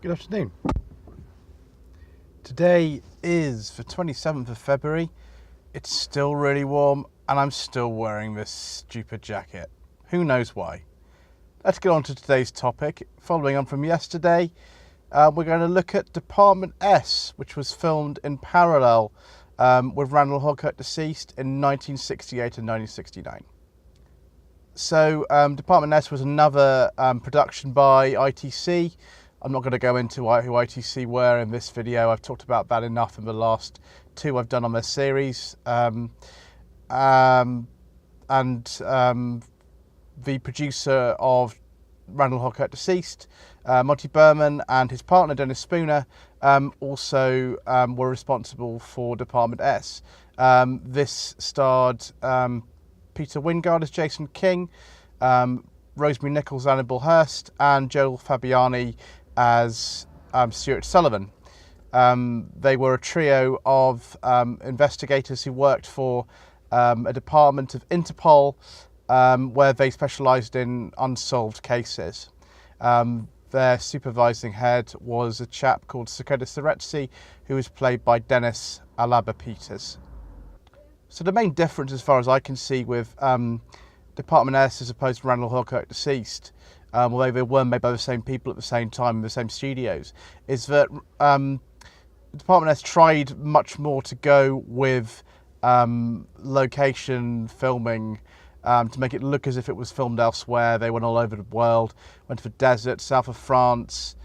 Good afternoon. Today is the 27th of February. It's still really warm and I'm still wearing this stupid jacket. Who knows why? Let's get on to today's topic. Following on from yesterday, we're going to look at Department S, which was filmed in parallel with Randall and Hopkirk deceased in 1968 and 1969. So Department S was another production by ITC. I'm not going to go into who ITC were in this video. I've talked about that enough in the last two I've done on this series. The producer of Randall and Hopkirk deceased, Monty Berman, and his partner Dennis Spooner also were responsible for Department S. This starred Peter Wyngarde as Jason King, Rosemary, Nichols, Annabelle Hurst, and Joel Fabiani as Stuart Sullivan. They were a trio of investigators who worked for a department of Interpol where they specialised in unsolved cases. Their supervising head was a chap called Seretse, who was played by Dennis Alaba Peters. So the main difference, as far as I can see, with Department S as opposed to Randall and Hopkirk deceased, although they were made by the same people at the same time in the same studios, is that Department S tried much more to go with location filming to make it look as if it was filmed elsewhere. They went all over the world, went to the desert, south of France,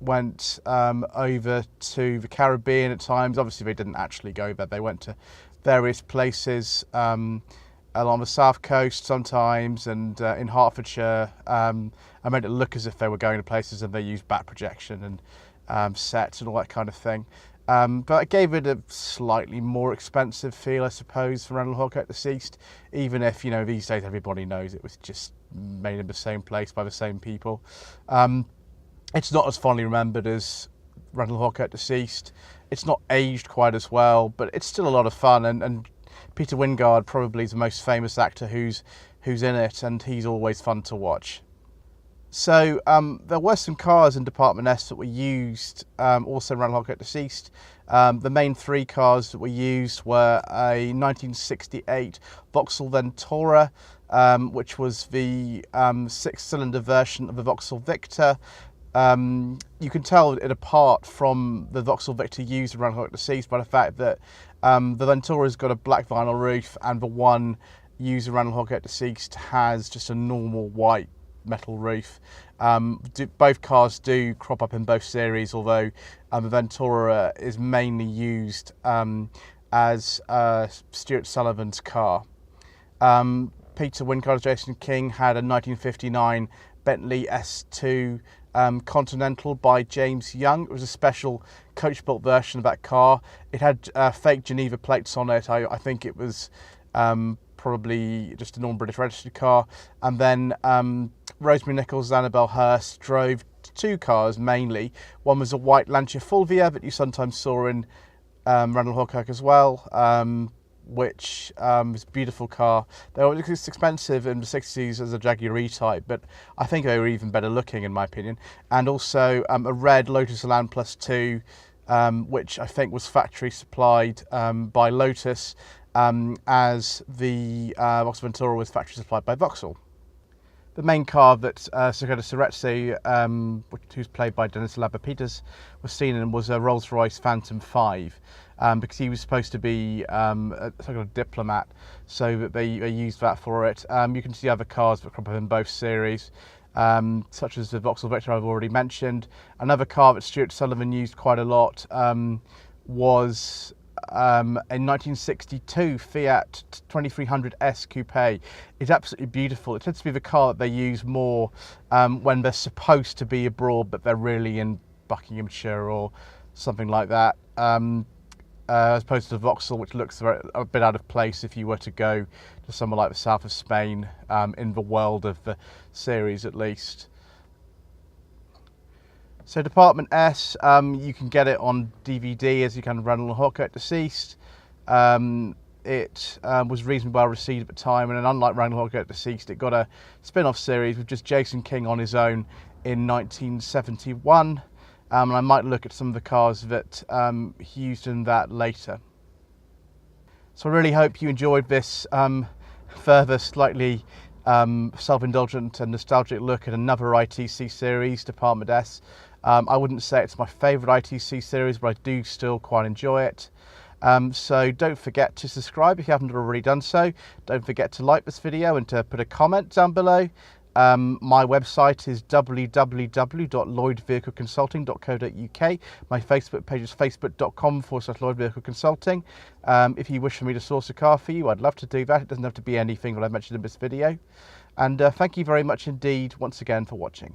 went over to the Caribbean at times. Obviously they didn't actually go there. They went to various places along the south coast sometimes, and in Hertfordshire. I made it look as if they were going to places, and they used back projection and sets and all that kind of thing. But it gave it a slightly more expensive feel, I suppose, for Randall and Hopkirk deceased, even if, you know, these days everybody knows it was just made in the same place by the same people. It's not as fondly remembered as Randall and Hopkirk deceased. It's not aged quite as well, but it's still a lot of fun, and Peter Wyngarde probably is the most famous actor who's in it, and he's always fun to watch. So there were some cars in Department S that were used also in Randall and Hopkirk deceased. The main three cars that were used were a 1968 Vauxhall Ventura, which was the six-cylinder version of the Vauxhall Victor. You can tell it apart from the Vauxhall Victor used in Randall and Hopkirk deceased by the fact that the Ventura's got a black vinyl roof, and the one used in Randall and Hopkirk deceased has just a normal white metal roof. Both cars do crop up in both series, although the Ventura is mainly used as Stuart Sullivan's car. Peter Wyngarde, Jason King had a 1959 Bentley S2 Continental by James Young. It was a special coach-built version of that car. It had fake Geneva plates on it. I think it was probably just a normal British registered car. And then Rosemary, Nichols and Annabelle Hurst drove two cars mainly. One was a white Lancia Fulvias that you sometimes saw in Randall and Hopkirk as well, which is a beautiful car. They were expensive in the 60s as a Jaguar E-Type, but I think they were even better looking in my opinion. And also a red Lotus Elan Plus 2, which I think was factory supplied by Lotus, as the Vauxhall Ventura was factory supplied by Vauxhall. The main car that Seretse, who's played by Dennis Alaba Peters, was seen in was a Rolls-Royce Phantom 5, because he was supposed to be a sort of diplomat, so that they used that for it. You can see other cars that crop up in both series, such as the Vauxhall Victor I've already mentioned. Another car that Stuart Sullivan used quite a lot was a 1962 Fiat 2300S Coupe. It's absolutely beautiful. It tends to be the car that they use more when they're supposed to be abroad, but they're really in Buckinghamshire or something like that, as opposed to the Vauxhall, which looks a bit out of place if you were to go to somewhere like the south of Spain, in the world of the series at least. So Department S, you can get it on DVD as you can Randall and Hopkirk deceased. It was reasonably well received at the time, and unlike Randall and Hopkirk deceased, it got a spin-off series with just Jason King on his own in 1971, and I might look at some of the cars that he used in that later. So I really hope you enjoyed this further slightly self-indulgent and nostalgic look at another ITC series, Department S. I wouldn't say it's my favourite ITC series, but I do still quite enjoy it. So don't forget to subscribe if you haven't already done so. Don't forget to like this video and to put a comment down below. My website is www.lloydvehicleconsulting.co.uk. My Facebook page is facebook.com/Lloyd Vehicle Consulting. If you wish for me to source a car for you, I'd love to do that. It doesn't have to be anything that I mentioned in this video. And thank you very much indeed once again for watching.